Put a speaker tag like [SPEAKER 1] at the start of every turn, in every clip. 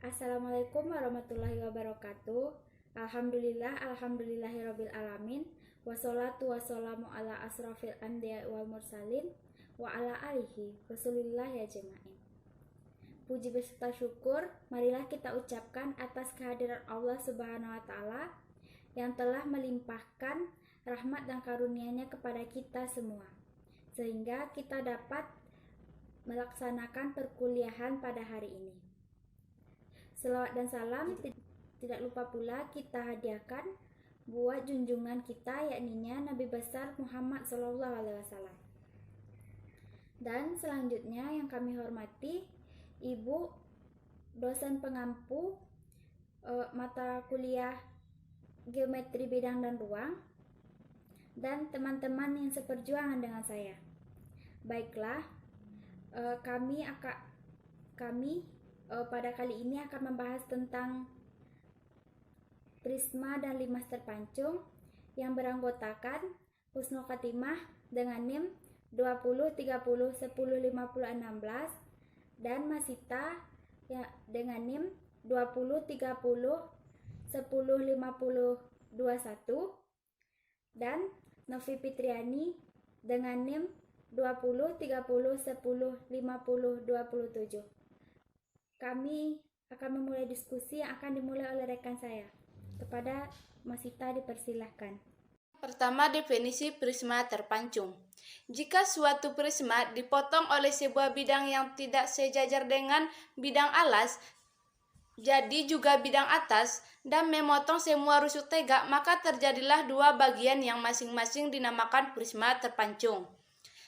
[SPEAKER 1] Assalamualaikum warahmatullahi wabarakatuh. Alhamdulillahirabbil alamin. Wassalatu wassalamu ala asrofil anbiya wal mursalin wa ala alihi rasulillah ya jemain. Puji beserta syukur marilah kita ucapkan atas kehadiran Allah Subhanahu wa taala yang telah melimpahkan rahmat dan karunia-Nya kepada kita semua, sehingga kita dapat melaksanakan perkuliahan pada hari ini. Selawat dan salam tidak lupa pula kita hadiahkan buat junjungan kita, yakni Nabi besar Muhammad SAW. Dan selanjutnya yang kami hormati Ibu dosen pengampu mata kuliah Geometri Bidang dan Ruang, dan teman-teman yang seperjuangan dengan saya. Baiklah, kami pada kali ini akan membahas tentang prisma dan limas terpancung yang beranggotakan Husnul Khatimah dengan NIM 20 30 10 50 16 dan Masita dengan NIM 20 30 10 50 21 dan Novi Fitriani dengan NIM 20 30 10 50 27. Kami akan memulai diskusi yang akan dimulai oleh rekan saya. Kepada Masita dipersilahkan.
[SPEAKER 2] Pertama, definisi prisma terpancung. Jika suatu prisma dipotong oleh sebuah bidang yang tidak sejajar dengan bidang alas, jadi juga bidang atas, dan memotong semua rusuk tegak, maka terjadilah dua bagian yang masing-masing dinamakan prisma terpancung.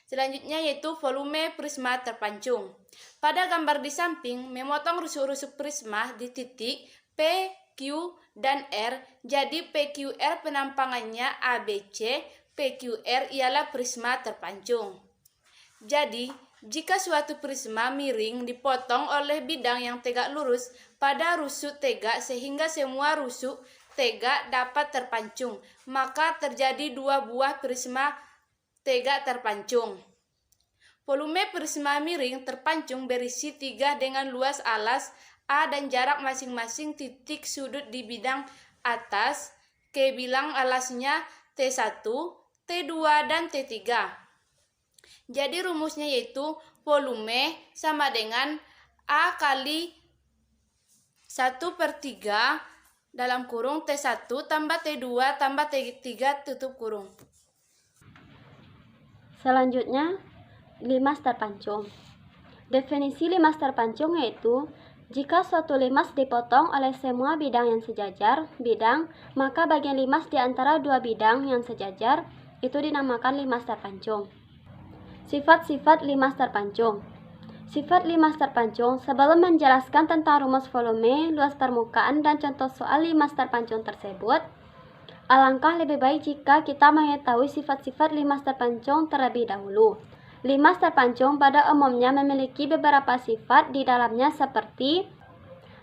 [SPEAKER 2] Selanjutnya yaitu volume prisma terpancung. Pada gambar di samping, memotong rusuk-rusuk prisma di titik P, Q, dan R. Jadi PQR penampangannya ABC, PQR ialah prisma terpancung. Jadi, jika suatu prisma miring dipotong oleh bidang yang tegak lurus pada rusuk tegak sehingga semua rusuk tegak dapat terpancung, maka terjadi dua buah prisma tegak terpancung. Volume prisma miring terpancung berisi 3 dengan luas alas A dan jarak masing-masing titik sudut di bidang atas ke bilang alasnya T1, T2, dan T3. Jadi rumusnya yaitu volume sama dengan A kali 1/3 dalam kurung T1 tambah T2 tambah T3 tutup kurung.
[SPEAKER 3] Selanjutnya, limas terpancung. Definisi limas terpancung yaitu jika suatu limas dipotong oleh semua bidang yang sejajar bidang, maka bagian limas di antara dua bidang yang sejajar itu dinamakan limas terpancung. Sifat-sifat limas terpancung. Sifat limas terpancung. Sebelum menjelaskan tentang rumus volume, luas permukaan, dan contoh soal limas terpancung tersebut, alangkah lebih baik jika kita mengetahui sifat-sifat limas terpancung terlebih dahulu. Limas terpancung pada umumnya memiliki beberapa sifat di dalamnya seperti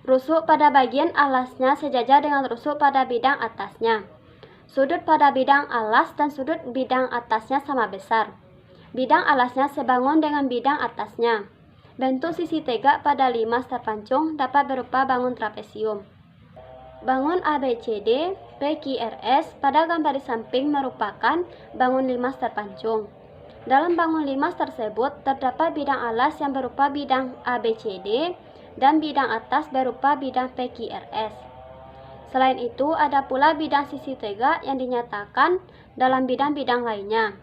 [SPEAKER 3] rusuk pada bagian alasnya sejajar dengan rusuk pada bidang atasnya. Sudut pada bidang alas dan sudut bidang atasnya sama besar. Bidang alasnya sebangun dengan bidang atasnya. Bentuk sisi tegak pada limas terpancung dapat berupa bangun trapesium. Bangun ABCD, PQRS pada gambar di samping merupakan bangun limas terpancung. Dalam bangun limas tersebut terdapat bidang alas yang berupa bidang ABCD dan bidang atas berupa bidang PQRS. Selain itu, ada pula bidang sisi tegak yang dinyatakan dalam bidang-bidang lainnya.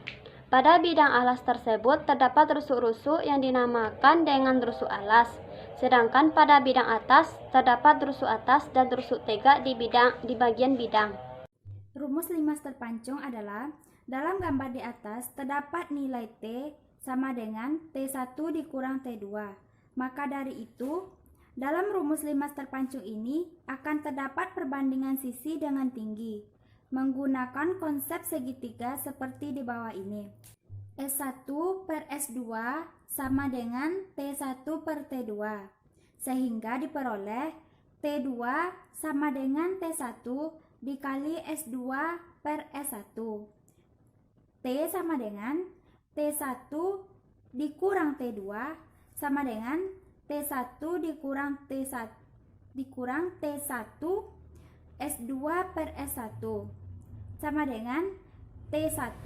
[SPEAKER 3] Pada bidang alas tersebut terdapat rusuk-rusuk yang dinamakan dengan rusuk alas. Sedangkan pada bidang atas terdapat rusuk atas dan rusuk tegak di bagian bidang.
[SPEAKER 1] Rumus limas terpancung adalah dalam gambar di atas terdapat nilai T sama dengan T1 dikurang T2. Maka dari itu, dalam rumus limas terpancung ini akan terdapat perbandingan sisi dengan tinggi menggunakan konsep segitiga seperti di bawah ini. S1 per S2 sama dengan T1 per T2, sehingga diperoleh T2 sama dengan T1 dikali S2 per S1. T sama dengan T1 dikurang T2 sama dengan T1 dikurang T1 dikurang T1 S2 per S1 sama dengan T1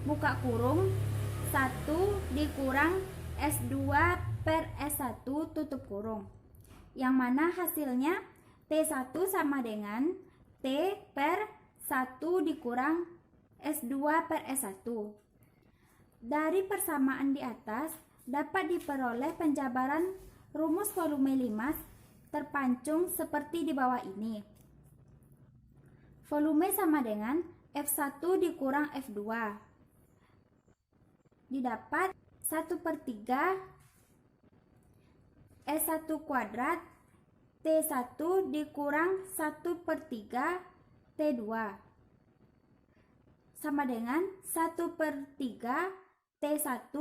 [SPEAKER 1] buka kurung 1 dikurang S2 per S1 tutup kurung, yang mana hasilnya T1 sama dengan T per 1 dikurang S2 per S1. Dari persamaan di atas dapat diperoleh penjabaran rumus volume limas terpancung seperti di bawah ini. Volume sama dengan F1 dikurang F2. Didapat 1/3 S1 kuadrat T1 dikurang 1/3 T2 sama dengan 1/3 T1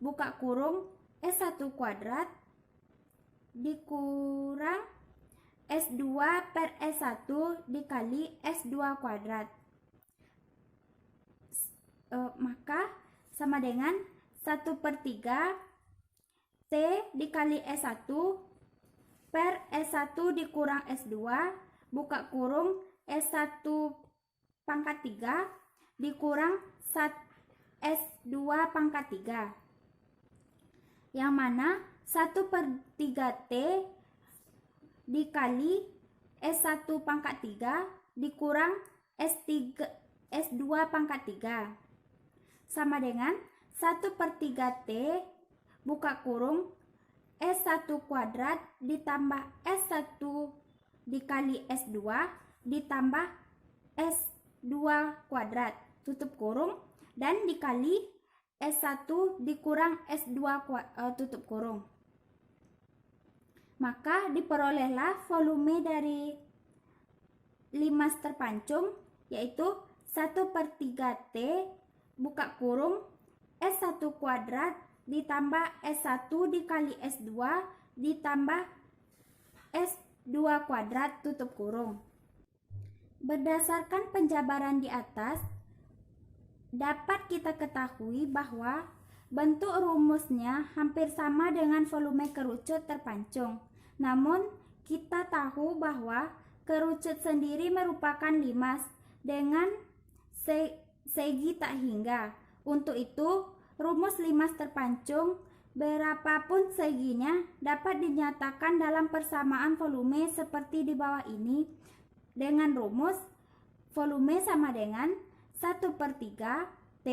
[SPEAKER 1] buka kurung S1 kuadrat dikurang S2 per S1 dikali S2 kuadrat. Maka sama dengan 1/3 T dikali S1 per S1 dikurang S2 buka kurung S1 pangkat 3 dikurang S2 pangkat 3, yang mana 1/3 T dikali S1 pangkat 3 dikurang S2 pangkat 3 sama dengan 1/3 T buka kurung S1 kuadrat ditambah S1 dikali S2 ditambah S2 kuadrat tutup kurung dan dikali S1 dikurang S2 tutup kurung. Maka diperolehlah volume dari limas terpancung yaitu 1/3 T buka kurung S1 kuadrat ditambah S1 dikali S2 ditambah S2 kuadrat tutup kurung. Berdasarkan penjabaran di atas, dapat kita ketahui bahwa bentuk rumusnya hampir sama dengan volume kerucut terpancung. Namun, kita tahu bahwa kerucut sendiri merupakan limas dengan segi tak hingga. Untuk itu, rumus limas terpancung berapapun seginya dapat dinyatakan dalam persamaan volume seperti di bawah ini dengan rumus volume sama dengan 1/3 T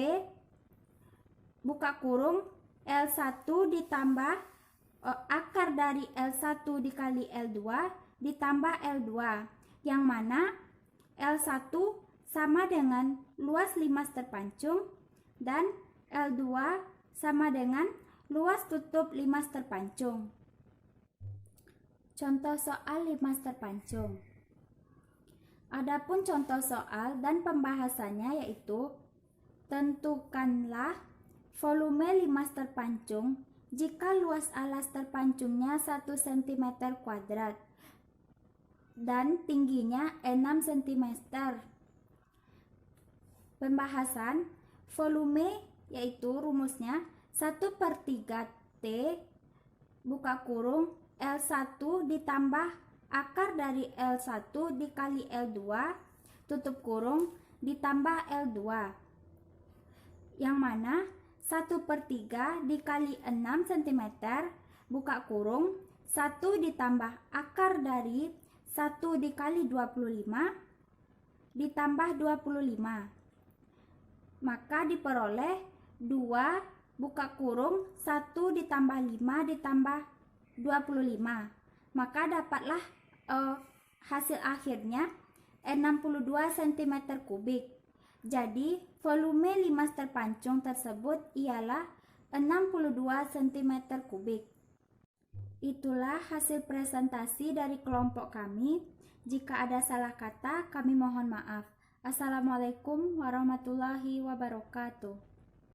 [SPEAKER 1] buka kurung L1 ditambah akar dari L1 dikali L2 ditambah L2, yang mana L1 sama dengan luas limas terpancung dan L2 sama dengan luas tutup limas terpancung. Contoh soal limas terpancung. Adapun contoh soal dan pembahasannya yaitu tentukanlah volume limas terpancung jika luas alas terpancungnya 1 cm kuadrat dan tingginya 6 cm. Pembahasan volume yaitu rumusnya 1/3 T buka kurung L1 ditambah akar dari L1 dikali L2 tutup kurung ditambah L2, yang mana 1/3 dikali 6 cm buka kurung 1 ditambah akar dari 1 dikali 25 ditambah 25, maka diperoleh 2 buka kurung 1 ditambah 5 ditambah 25, maka dapatlah hasil akhirnya 62 cm kubik. Jadi volume limas terpancung tersebut ialah 62 cm kubik. Itulah hasil presentasi dari kelompok kami. Jika ada salah kata, kami mohon maaf. Assalamualaikum warahmatullahi wabarakatuh.